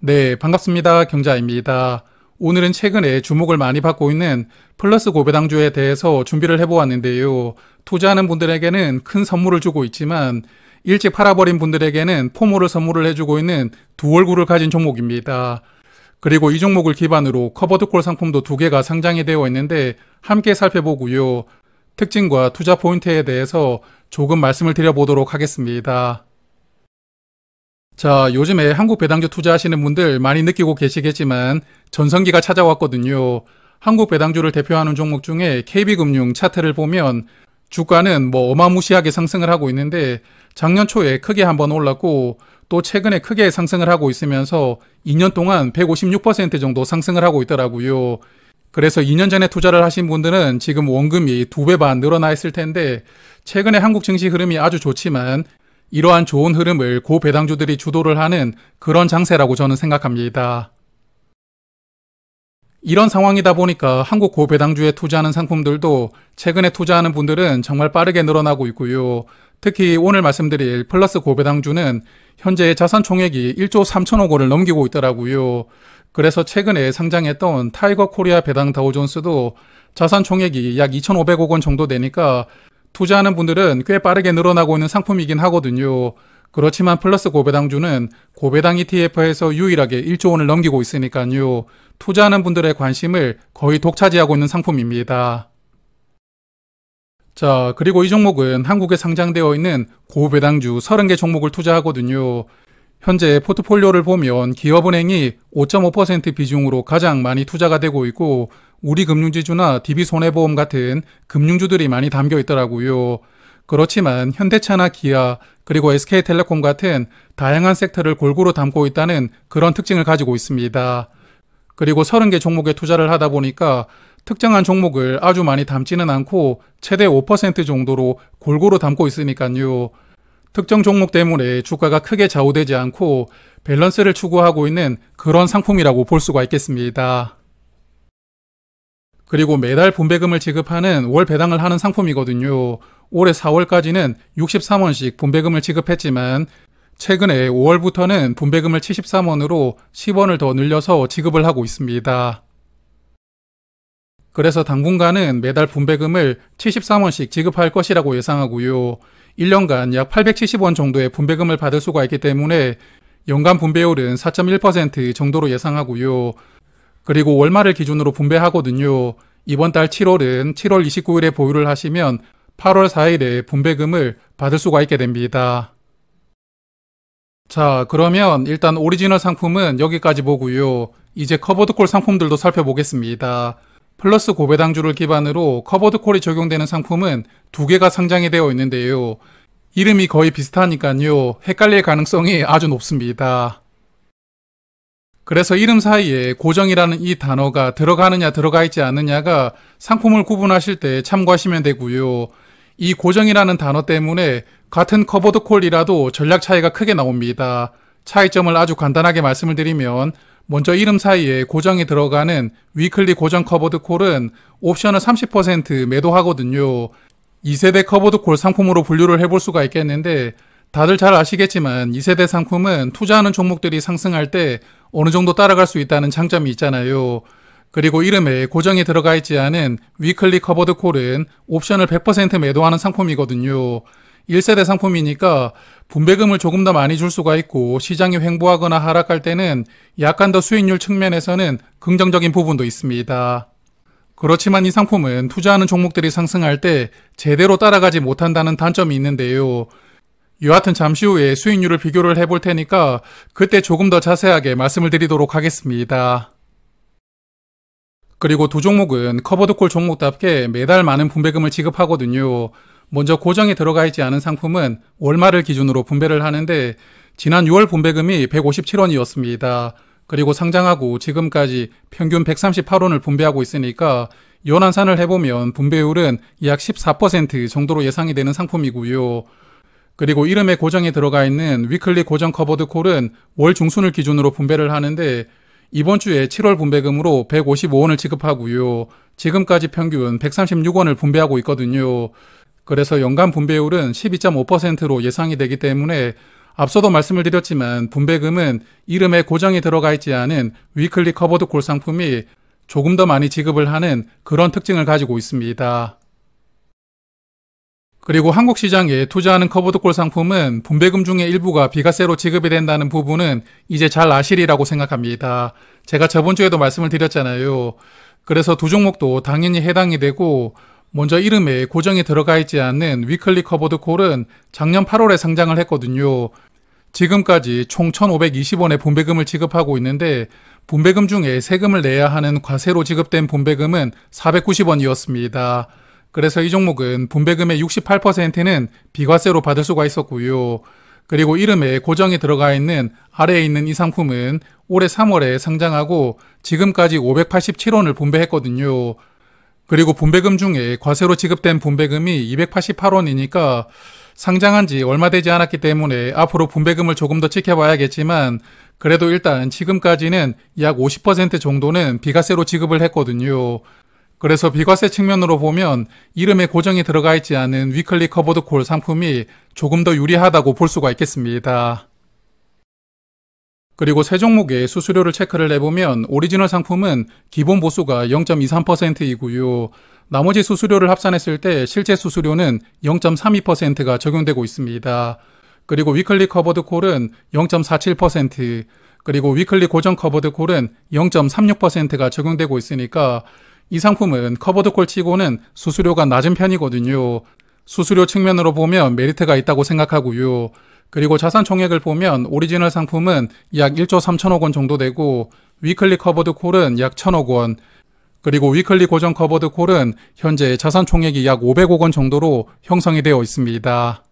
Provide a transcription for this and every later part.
네, 반갑습니다. 경자입니다. 오늘은 최근에 주목을 많이 받고 있는 플러스 고배당주에 대해서 준비를 해보았는데요. 투자하는 분들에게는 큰 선물을 주고 있지만 일찍 팔아버린 분들에게는 포모를 선물을 해주고 있는 두 얼굴을 가진 종목입니다. 그리고 이 종목을 기반으로 커버드콜 상품도 두 개가 상장이 되어 있는데 함께 살펴보고요. 특징과 투자 포인트에 대해서 조금 말씀을 드려보도록 하겠습니다. 자, 요즘에 한국 배당주 투자하시는 분들 많이 느끼고 계시겠지만 전성기가 찾아왔거든요. 한국 배당주를 대표하는 종목 중에 KB금융 차트를 보면 주가는 어마무시하게 상승을 하고 있는데 작년 초에 크게 한번 올랐고 또 최근에 크게 상승을 하고 있으면서 2년 동안 156% 정도 상승을 하고 있더라고요. 그래서 2년 전에 투자를 하신 분들은 지금 원금이 2배 반 늘어나 있을 텐데 최근에 한국 증시 흐름이 아주 좋지만 이러한 좋은 흐름을 고배당주들이 주도를 하는 그런 장세라고 저는 생각합니다. 이런 상황이다 보니까 한국 고배당주에 투자하는 상품들도 최근에 투자하는 분들은 정말 빠르게 늘어나고 있고요. 특히 오늘 말씀드릴 플러스 고배당주는 현재 자산 총액이 1조 3천억 원을 넘기고 있더라고요. 그래서 최근에 상장했던 타이거 코리아 배당 다우존스도 자산 총액이 약 2,500억 원 정도 되니까 투자하는 분들은 꽤 빠르게 늘어나고 있는 상품이긴 하거든요. 그렇지만 플러스 고배당주는 고배당 ETF에서 유일하게 1조 원을 넘기고 있으니까요. 투자하는 분들의 관심을 거의 독차지하고 있는 상품입니다. 자, 그리고 이 종목은 한국에 상장되어 있는 고배당주 30개 종목을 투자하거든요. 현재 포트폴리오를 보면 기업은행이 5.5% 비중으로 가장 많이 투자가 되고 있고 우리금융지주나 DB손해보험 같은 금융주들이 많이 담겨 있더라고요. 그렇지만 현대차나 기아 그리고 SK텔레콤 같은 다양한 섹터를 골고루 담고 있다는 그런 특징을 가지고 있습니다. 그리고 30개 종목에 투자를 하다 보니까 특정한 종목을 아주 많이 담지는 않고 최대 5% 정도로 골고루 담고 있으니까요. 특정 종목 때문에 주가가 크게 좌우되지 않고 밸런스를 추구하고 있는 그런 상품이라고 볼 수가 있겠습니다. 그리고 매달 분배금을 지급하는 월 배당을 하는 상품이거든요. 올해 4월까지는 63원씩 분배금을 지급했지만 최근에 5월부터는 분배금을 73원으로 10원을 더 늘려서 지급을 하고 있습니다. 그래서 당분간은 매달 분배금을 73원씩 지급할 것이라고 예상하고요. 1년간 약 870원 정도의 분배금을 받을 수가 있기 때문에 연간 분배율은 4.1% 정도로 예상하고요. 그리고 월말을 기준으로 분배하거든요. 이번 달 7월은 7월 29일에 보유를 하시면 8월 4일에 분배금을 받을 수가 있게 됩니다. 자, 그러면 일단 오리지널 상품은 여기까지 보고요. 이제 커버드콜 상품들도 살펴보겠습니다. 플러스 고배당주를 기반으로 커버드콜이 적용되는 상품은 두 개가 상장이 되어 있는데요. 이름이 거의 비슷하니까요. 헷갈릴 가능성이 아주 높습니다. 그래서 이름 사이에 고정이라는 이 단어가 들어가느냐 들어가 있지 않느냐가 상품을 구분하실 때 참고하시면 되고요. 이 고정이라는 단어 때문에 같은 커버드콜이라도 전략 차이가 크게 나옵니다. 차이점을 아주 간단하게 말씀을 드리면 먼저 이름 사이에 고정이 들어가는 위클리 고정 커버드콜은 옵션을 30% 매도하거든요. 2세대 커버드콜 상품으로 분류를 해볼 수가 있겠는데 다들 잘 아시겠지만 2세대 상품은 투자하는 종목들이 상승할 때 어느 정도 따라갈 수 있다는 장점이 있잖아요. 그리고 이름에 고정이 들어가 있지 않은 위클리 커버드콜은 옵션을 100% 매도하는 상품이거든요. 1세대 상품이니까 분배금을 조금 더 많이 줄 수가 있고 시장이 횡보하거나 하락할 때는 약간 더 수익률 측면에서는 긍정적인 부분도 있습니다. 그렇지만 이 상품은 투자하는 종목들이 상승할 때 제대로 따라가지 못한다는 단점이 있는데요. 여하튼 잠시 후에 수익률을 비교를 해볼 테니까 그때 조금 더 자세하게 말씀을 드리도록 하겠습니다. 그리고 두 종목은 커버드콜 종목답게 매달 많은 분배금을 지급하거든요. 먼저 고정이 들어가 있지 않은 상품은 월말을 기준으로 분배를 하는데 지난 6월 분배금이 157원이었습니다. 그리고 상장하고 지금까지 평균 138원을 분배하고 있으니까 연환산을 해보면 분배율은 약 14% 정도로 예상이 되는 상품이고요. 그리고 이름에 고정이 들어가 있는 위클리 고정 커버드콜은 월 중순을 기준으로 분배를 하는데 이번 주에 7월 분배금으로 155원을 지급하고요. 지금까지 평균 136원을 분배하고 있거든요. 그래서 연간 분배율은 12.5%로 예상이 되기 때문에 앞서도 말씀을 드렸지만 분배금은 이름에 고정이 들어가 있지 않은 위클리 커버드 콜 상품이 조금 더 많이 지급을 하는 그런 특징을 가지고 있습니다. 그리고 한국 시장에 투자하는 커버드콜 상품은 분배금 중에 일부가 비과세로 지급이 된다는 부분은 이제 잘 아시리라고 생각합니다. 제가 저번 주에도 말씀을 드렸잖아요. 그래서 두 종목도 당연히 해당이 되고, 먼저 이름에 고정이 들어가 있지 않는 위클리 커버드콜은 작년 8월에 상장을 했거든요. 지금까지 총 1,520원의 분배금을 지급하고 있는데, 분배금 중에 세금을 내야 하는 과세로 지급된 분배금은 490원이었습니다. 그래서 이 종목은 분배금의 68%는 비과세로 받을 수가 있었고요. 그리고 이름에 고정이 들어가 있는 아래에 있는 이 상품은 올해 3월에 상장하고 지금까지 587원을 분배했거든요. 그리고 분배금 중에 과세로 지급된 분배금이 288원이니까 상장한 지 얼마 되지 않았기 때문에 앞으로 분배금을 조금 더 지켜봐야겠지만, 그래도 일단 지금까지는 약 50% 정도는 비과세로 지급을 했거든요. 그래서 비과세 측면으로 보면 이름에 고정이 들어가 있지 않은 위클리 커버드 콜 상품이 조금 더 유리하다고 볼 수가 있겠습니다. 그리고 세 종목의 수수료를 체크를 해보면 오리지널 상품은 기본 보수가 0.23%이고요. 나머지 수수료를 합산했을 때 실제 수수료는 0.32%가 적용되고 있습니다. 그리고 위클리 커버드 콜은 0.47%, 그리고 위클리 고정 커버드 콜은 0.36%가 적용되고 있으니까 이 상품은 커버드콜 치고는 수수료가 낮은 편이거든요. 수수료 측면으로 보면 메리트가 있다고 생각하고요. 그리고 자산 총액을 보면 오리지널 상품은 약 1조 3천억 원 정도 되고, 위클리 커버드콜은 약 1천억 원, 그리고 위클리 고정 커버드콜은 현재 자산 총액이 약 500억 원 정도로 형성이 되어 있습니다.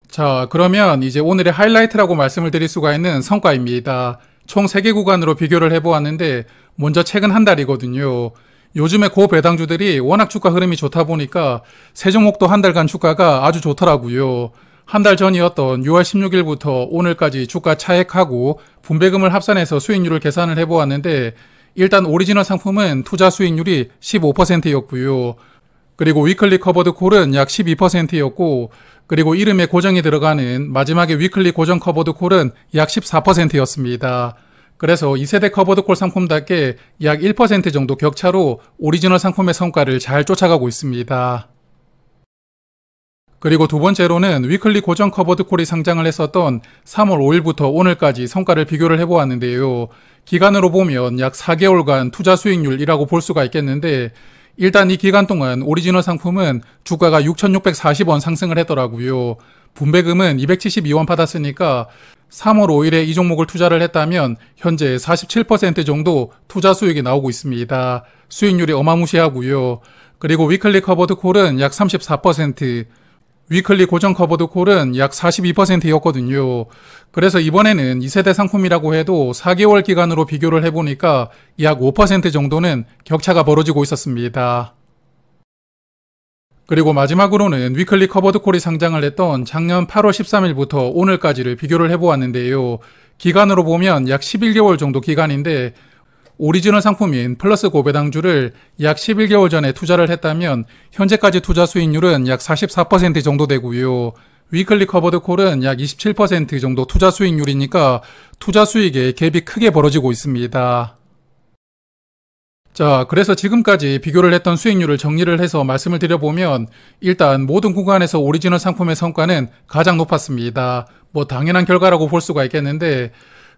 자, 그러면 이제 오늘의 하이라이트라고 말씀을 드릴 수가 있는 성과입니다. 총 3개 구간으로 비교를 해보았는데, 먼저 최근 한 달이거든요. 요즘에 고배당주들이 워낙 주가 흐름이 좋다 보니까 세 종목도 한 달간 주가가 아주 좋더라고요. 한 달 전이었던 6월 16일부터 오늘까지 주가 차액하고 분배금을 합산해서 수익률을 계산을 해보았는데, 일단 오리지널 상품은 투자 수익률이 15%였고요. 그리고 위클리 커버드 콜은 약 12%였고, 그리고 이름에 고정이 들어가는 마지막에 위클리 고정 커버드 콜은 약 14%였습니다. 그래서 2세대 커버드 콜 상품답게 약 1% 정도 격차로 오리지널 상품의 성과를 잘 쫓아가고 있습니다. 그리고 두 번째로는 위클리 고정 커버드 콜이 상장을 했었던 3월 5일부터 오늘까지 성과를 비교를 해보았는데요. 기간으로 보면 약 4개월간 투자 수익률이라고 볼 수가 있겠는데, 일단 이 기간 동안 오리지널 상품은 주가가 6,640원 상승을 했더라고요. 분배금은 272원 받았으니까 3월 5일에 이 종목을 투자를 했다면 현재 47% 정도 투자 수익이 나오고 있습니다. 수익률이 어마무시하고요. 그리고 위클리 커버드 콜은 약 34%, 위클리 고정 커버드 콜은 약 42%였거든요. 그래서 이번에는 2세대 상품이라고 해도 4개월 기간으로 비교를 해보니까 약 5% 정도는 격차가 벌어지고 있었습니다. 그리고 마지막으로는 위클리 커버드 콜이 상장을 했던 작년 8월 13일부터 오늘까지를 비교를 해보았는데요. 기간으로 보면 약 11개월 정도 기간인데, 오리지널 상품인 플러스 고배당주를 약 11개월 전에 투자를 했다면 현재까지 투자 수익률은 약 44% 정도 되고요. 위클리 커버드 콜은 약 27% 정도 투자 수익률이니까 투자 수익의 갭이 크게 벌어지고 있습니다. 자, 그래서 지금까지 비교를 했던 수익률을 정리를 해서 말씀을 드려보면, 일단 모든 구간에서 오리지널 상품의 성과는 가장 높았습니다. 뭐 당연한 결과라고 볼 수가 있겠는데,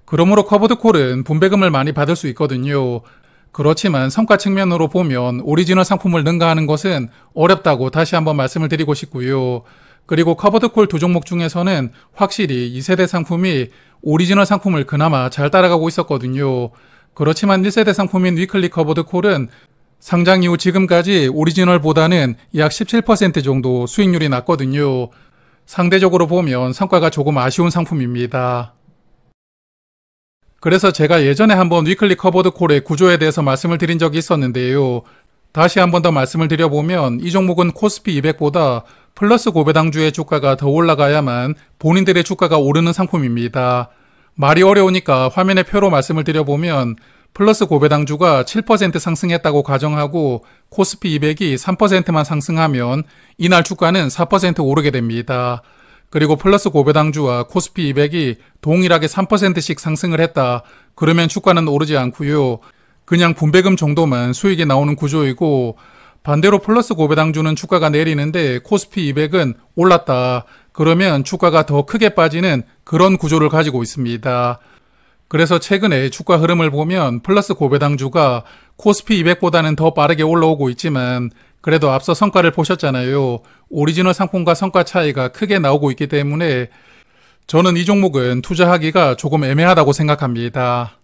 그러므로 커버드콜은 분배금을 많이 받을 수 있거든요. 그렇지만 성과 측면으로 보면 오리지널 상품을 능가하는 것은 어렵다고 다시 한번 말씀을 드리고 싶고요. 그리고 커버드콜 두 종목 중에서는 확실히 2세대 상품이 오리지널 상품을 그나마 잘 따라가고 있었거든요. 그렇지만 1세대 상품인 위클리 커버드콜은 상장 이후 지금까지 오리지널보다는 약 17% 정도 수익률이 낮거든요. 상대적으로 보면 성과가 조금 아쉬운 상품입니다. 그래서 제가 예전에 한번 위클리 커버드 콜의 구조에 대해서 말씀을 드린 적이 있었는데요. 다시 한번 더 말씀을 드려보면 이 종목은 코스피 200보다 플러스 고배당주의 주가가 더 올라가야만 본인들의 주가가 오르는 상품입니다. 말이 어려우니까 화면의 표로 말씀을 드려보면 플러스 고배당주가 7% 상승했다고 가정하고 코스피 200이 3%만 상승하면 이날 주가는 4% 오르게 됩니다. 그리고 플러스 고배당주와 코스피 200이 동일하게 3%씩 상승을 했다. 그러면 주가는 오르지 않고요. 그냥 분배금 정도만 수익이 나오는 구조이고, 반대로 플러스 고배당주는 주가가 내리는데 코스피 200은 올랐다. 그러면 주가가 더 크게 빠지는 그런 구조를 가지고 있습니다. 그래서 최근에 주가 흐름을 보면 플러스 고배당주가 코스피 200보다는 더 빠르게 올라오고 있지만 그래도 앞서 성과를 보셨잖아요. 오리지널 상품과 성과 차이가 크게 나오고 있기 때문에 저는 이 종목은 투자하기가 조금 애매하다고 생각합니다.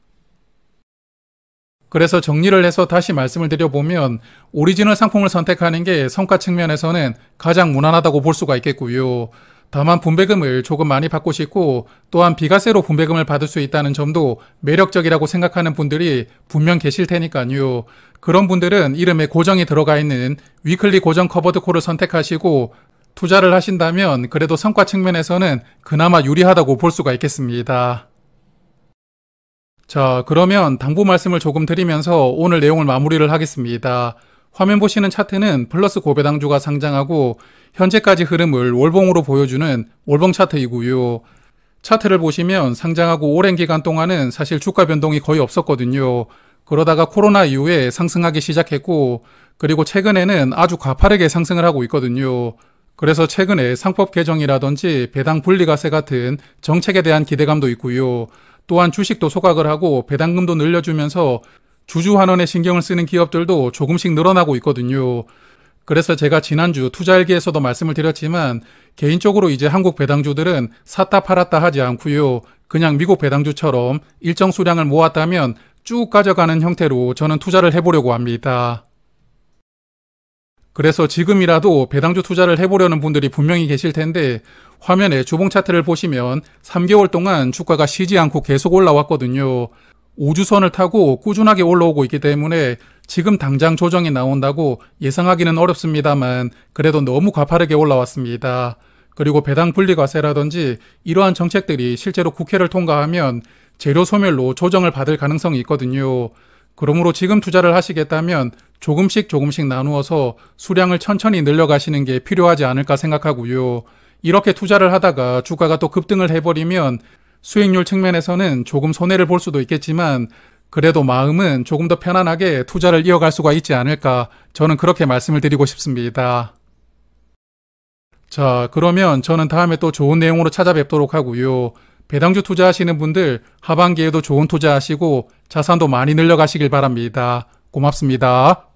그래서 정리를 해서 다시 말씀을 드려보면 오리지널 상품을 선택하는 게 성과 측면에서는 가장 무난하다고 볼 수가 있겠고요. 다만 분배금을 조금 많이 받고 싶고 또한 비과세로 분배금을 받을 수 있다는 점도 매력적이라고 생각하는 분들이 분명 계실 테니까요. 그런 분들은 이름에 고정이 들어가 있는 위클리 고정 커버드콜을 선택하시고 투자를 하신다면 그래도 성과 측면에서는 그나마 유리하다고 볼 수가 있겠습니다. 자, 그러면 당부 말씀을 조금 드리면서 오늘 내용을 마무리를 하겠습니다. 화면 보시는 차트는 플러스 고배당주가 상장하고 현재까지 흐름을 월봉으로 보여주는 월봉 차트이고요. 차트를 보시면 상장하고 오랜 기간 동안은 사실 주가 변동이 거의 없었거든요. 그러다가 코로나 이후에 상승하기 시작했고 그리고 최근에는 아주 가파르게 상승을 하고 있거든요. 그래서 최근에 상법 개정이라든지 배당 분리과세 같은 정책에 대한 기대감도 있고요. 또한 주식도 소각을 하고 배당금도 늘려주면서 주주환원에 신경을 쓰는 기업들도 조금씩 늘어나고 있거든요. 그래서 제가 지난주 투자일기에서도 말씀을 드렸지만 개인적으로 이제 한국 배당주들은 샀다 팔았다 하지 않고요. 그냥 미국 배당주처럼 일정 수량을 모았다면 쭉 가져가는 형태로 저는 투자를 해보려고 합니다. 그래서 지금이라도 배당주 투자를 해보려는 분들이 분명히 계실 텐데 화면에 주봉 차트를 보시면 3개월 동안 주가가 쉬지 않고 계속 올라왔거든요. 우주선을 타고 꾸준하게 올라오고 있기 때문에 지금 당장 조정이 나온다고 예상하기는 어렵습니다만 그래도 너무 가파르게 올라왔습니다. 그리고 배당 분리과세라든지 이러한 정책들이 실제로 국회를 통과하면 재료 소멸로 조정을 받을 가능성이 있거든요. 그러므로 지금 투자를 하시겠다면 조금씩 나누어서 수량을 천천히 늘려가시는 게 필요하지 않을까 생각하고요. 이렇게 투자를 하다가 주가가 또 급등을 해버리면 수익률 측면에서는 조금 손해를 볼 수도 있겠지만 그래도 마음은 조금 더 편안하게 투자를 이어갈 수가 있지 않을까 저는 그렇게 말씀을 드리고 싶습니다. 자, 그러면 저는 다음에 또 좋은 내용으로 찾아뵙도록 하고요. 배당주 투자하시는 분들 하반기에도 좋은 투자하시고 자산도 많이 늘려가시길 바랍니다. 고맙습니다.